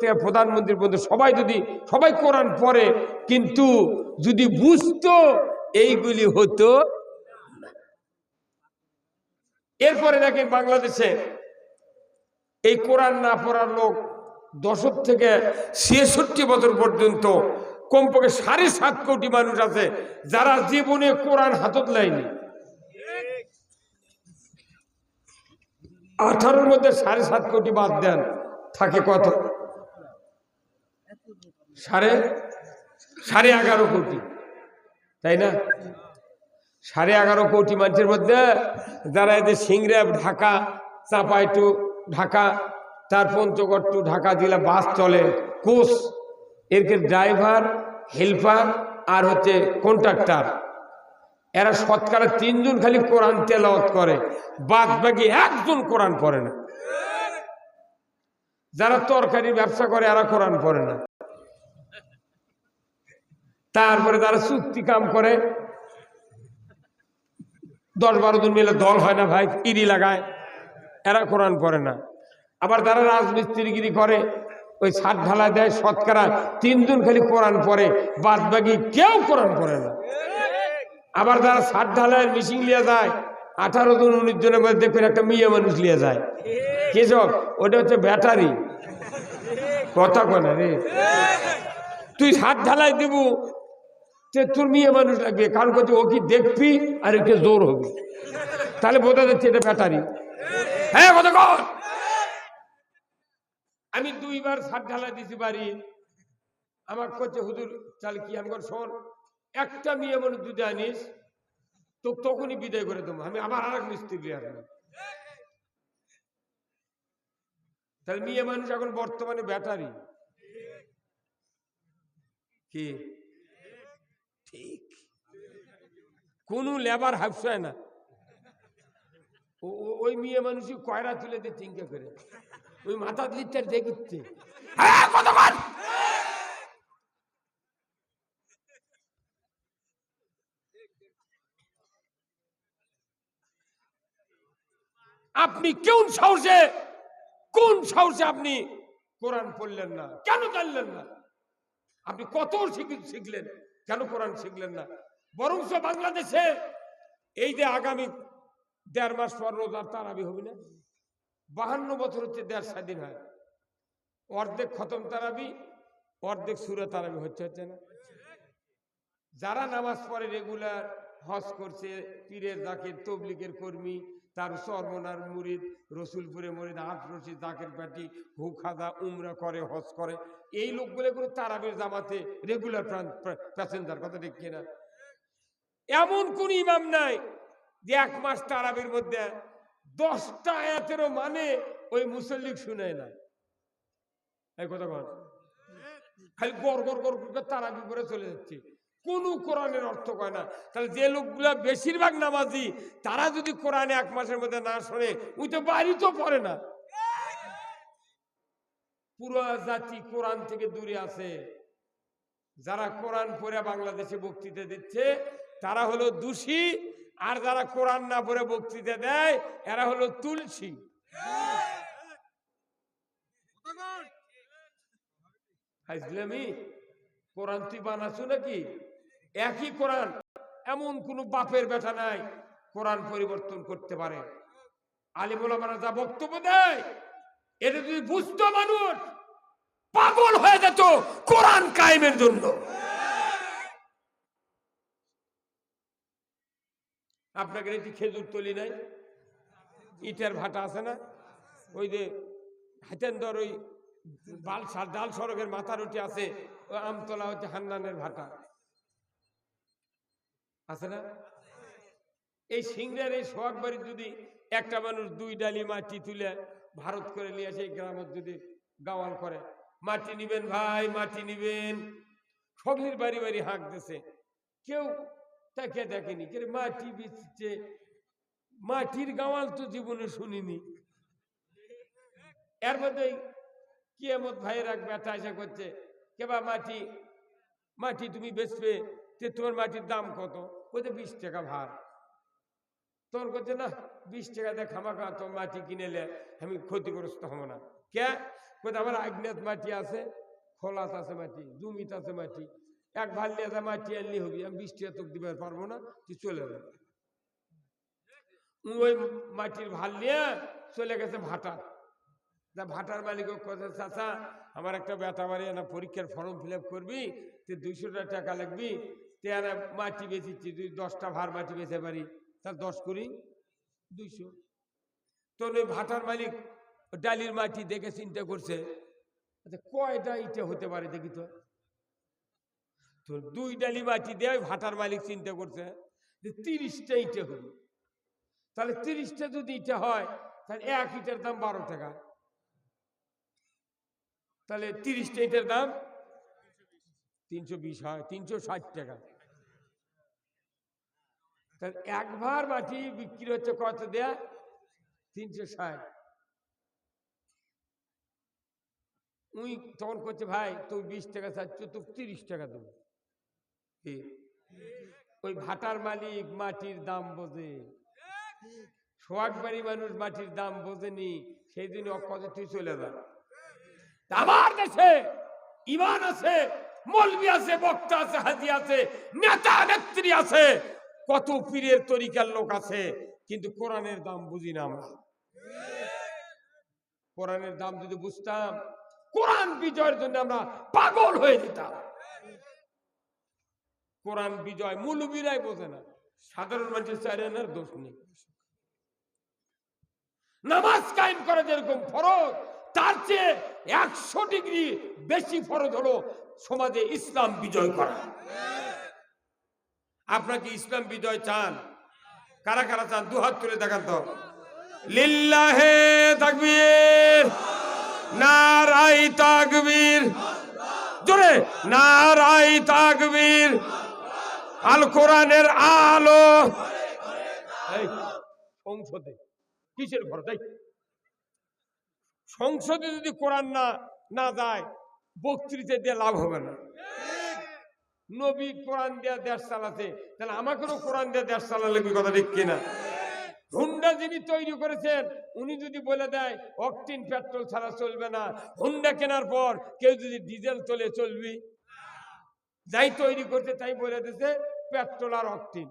থেকে প্রধানমন্ত্রী পর্যন্ত সবাই কোরআন পড়ে, কিন্তু যদি বুঝতো এইগুলি হতো। এরপরে দেখেন বাংলাদেশে এই কোরআন না পড়ার লোক 10 থেকে 66 বছর পর্যন্ত কমপক্ষে 7.5 কোটি মানুষ আছে যারা জীবনে কোরআন হাতত লাইনি। 18-র মধ্যে 7.5 কোটি বাদ দেন, থাকে কত? 11.5 কোটি, তাই না? 11.5 কোটি মানুষের মধ্যে যারা এদের সিংড়া ঢাকা, চাপাই টু ঢাকা, তার পঞ্চগড় টু ঢাকা জেলা বাস চলে, কোচ এর ড্রাইভার, হেল্পার আর হচ্ছে কন্ট্রাক্টর, এরা শতকরা 3 জন খালি কোরআন তেলাওয়াত করে, বাদ বাকি একজন কোরআন পড়ে না। যারা তরকারি ব্যবসা করে এরা কোরআন পড়ে না। তারপরে যারা চুক্তি কাম করে 10-12 জন মিলে দল হয় না ভাই, ইরি লাগায়, এরা কোরআন পড়ে না। আবার যারা রাজমিস্ত্রিগিরি করে, ওই ছাদ ঢালা দেয়, শতকরা 3 জন খালি কোরআন পড়ে, বাদ বাকি কেউ কোরআন পড়ে না। আবার যারা ছাদ ঢালায় মিশিং লিয়ে যায়, 18 জন 19 জনের মধ্যে দেখবেন একটা মেয়ে মানুষ লিয়ে যায়, কেসব ওটা হচ্ছে ব্যাটারি। কথা কয় না রে, তুই ছাদ ঢালাই দিব, তোর মেয়ে মানুষ লাগবে, কারণ করছে ও কি দেখবি আর একটু জোর হবে, তাহলে বোঝা যাচ্ছে এটা ব্যাটারি। হ্যাঁ কথা কর। আমি 2 বার ছাদ ঢালাই দিছি বাড়ি, আমার করছে হুজুর তাহলে কি? আমি শোন, একটা মেয়ে মানুষ যদি আনিস তো তখনই বিদায় করে দেবো, আমি আবার আরেক মিস্ত্রি আসবো। তাহলে মেয়ে মানুষ এখন বর্তমানে ব্যাটারি। কি ঠিক? কোন লেবার হাফসায় না, ওই মেয়ে মানুষই কয়রা তুলে দিয়ে চিন্তা করে, ওই মাথা লিটার দেখছে। আপনি কোন সাহসে আপনি কোরআন পড়লেন না? কেন জানলেন না? আপনি কত শিখলেন, কেন কোরআন শিখলেন না? বরঞ্চ বাংলাদেশে এই যে আগামী 1.5 মাস পর রোজার তারাবি হবে না, 52 বছর হচ্ছে দেশ স্বাধীন হয়, অর্ধেক খতম তারাবি, অর্ধেক সূরা তারাবি হচ্ছে না? যারা নামাজ পড়ে রেগুলার, হজ করছে, পীরের জাকির তবলিগের কর্মী, তার চরমনার মুরিদ, রসুলপুরে মুরিদ, আটরশি জাকের পাটি, হুখাদা, উমরা করে, হজ করে, এই লোকগুলো কোনো তারাবির জামাতে রেগুলার প্যাসেঞ্জার, কথা ঠিক কিনা? এমন কোন ইমাম নাই যে 1 মাস তারাবির মধ্যে 10টা আয়াতেরও মানে ওই মুসল্লিক শুনায় না। এই কথা বল, খালি গড় গড় গড় করে তারাবি করে চলে যাচ্ছে, কোন কোরআনের অর্থ কয় না। তাহলে যে লোকগুলা বেশিরভাগ নামাজি, তারা যদি কোরআনে 1 মাসের মধ্যে না শোনে, ওই তো বাড়ি তো পড়ে না। পুরো জাতি কোরআন থেকে দূরে আছে। যারা কোরআন পড়ে বাংলাদেশে বক্তৃতা দিচ্ছে তারা হলো দোষী, আর যারা কোরআন না পড়ে বক্তৃতা দেয় এরা হলো তুলসী। ইসলামী কোরআন তুই বানাচ্ছ নাকি? একই কোরআন, এমন কোন বাপের বেটা নাই কোরআন পরিবর্তন করতে পারে। আলিম ওলামারা যা বক্তব্য দেয়, এটা যদি বুঝতো মানুষ পাগল হয়ে যেত কোরআন কায়েমের জন্য। আপনাকে এটি খেজুর তলি নাই, ইটের ভাটা আছে না, ওই যে হাতেন্দর ওই ডাল সড়কের মাথার উঠে আছে, ওই আমতলা হচ্ছে হান্নানের ভাটা আছে না? এই সিংড়ার এই সোহাগ বাড়ি যদি একটা মানুষ 2 ডালি মাটি তুলে ভারত করে নিয়ে আসে, গ্রামত যদি গাওয়াল করে, মাটি নিবেন ভাই, মাটি নিবেন, সকলের বাড়ি বাড়ি হাঁক দিছে, কেউ তাকে দেখেনি, কে মাটি বিচ্ছে, মাটির গাওয়াল তো জীবনে শুনিনি। এর মধ্যে কিয়ামত ভাইয়ের এক বেটা এসে করছে, কেবা মাটি তুমি বেচবে, তোমার মাটির দাম কত? বলছে 20 টাকা ভার। তখন করছে না, 20 টাকা দিয়ে খামাখা তো মাটি কিনেলে আমি ক্ষতিগ্রস্ত হব না, কে কোথায় আমার আগ্নেত মাটি আছে, খোলাত আছে মাটি, জমিত আছে মাটি, এক ভাল নিয়ে যা মাটি আনলি হবি, আমি 20 টাকা তোকে দিতে পারবো না, তুই চলে যা। ওই মাটির ভাল নিয়ে চলে গেছে ভাটা। ভাটার মালিক কথা, চাচা আমার একটা বেটা বাড়ি না পরীক্ষার ফর্ম ফিল আপ করবি, তুই 200 টাকা লাগবি, তুই মাটি বেচিচ্ছি, তুই 10টা ভার মাটি বেচে পারি, তার 10 করি 200। তোর ওই ভাটার মালিক ডালির মাটি দেখে চিন্তা করছে, আচ্ছা কয়টা ইটে হতে পারে দেখি তো। তোর 2 ডালি মাটি দেয়, ভাটার মালিক চিন্তা করছে যে 30টা ইটে হল, তাহলে 30টা যদি ইটে হয় তাহলে 1 ইটের দাম 12 টাকা, তাহলে 30টা ইটের দাম 320 হয়, 360 টাকা। তাহলে 1 ভার মাটি বিক্রি হচ্ছে কত দেয়া, 360। উই তখন করছে ভাই তুই 20 টাকা চাচ্ছ, তোকে 30 টাকা দেবো। ওই ভাটার মালিক মাটির দাম বোঝে, সোহাগবাড়ি মানুষ মাটির দাম বোঝেনি, সেই দিন অকজে তুই চলে যা। আমার দেশে ইমান আছে, মৌলবি আছে, বক্তা আছে, হাজি আছে, নেতা নেত্রী আছে, কত পীরের তরিকার লোক আছে, কিন্তু কোরআনের দাম বুঝি না আমরা। কোরআনের দাম যদি বুঝতাম, কোরআন বিজয়ের জন্য আমরা পাগল হয়ে যেতাম। কোরআন বিজয় মৌলবীরাই বোঝে না, সাধারণ মানুষের চাইলেন দোষ নেই। নামাজ কায়েম করা যেরকম ফরজ, তার চেয়ে 100 ডিগ্রি বেশি ফরজ হলো সমাজে ইসলাম বিজয় করা। আপনাকে ইসলাম বিজয় চান? কারা কারা চান? 2 হাত তুলে দেখান তো। লিল্লাহে তাকবীর, নারাই তাকবীর, জোরে নারাই তাকবীর। আল কোরআনের আলো। সংসদে কিসের ঘর? সংসদে যদি কোরআন না যায়, বক্তৃতা দিয়ে লাভ হবে না। নবী কোরআন দিয়ে দেশ চালাতে, তাহলে আমাকেও কোরআন দিয়ে দেশ চালালে কথা ঠিক কিনা? হুন্ডা যিনি তৈরি করেছেন, উনি যদি বলে দেয় অকটেন পেট্রোল ছাড়া চলবে না, হুন্ডা কেনার পর কেউ যদি ডিজেল তোলে চলবি? যাই তৈরি করতে তাই বলে দিয়েছে পেট্রোল আর অকটেন।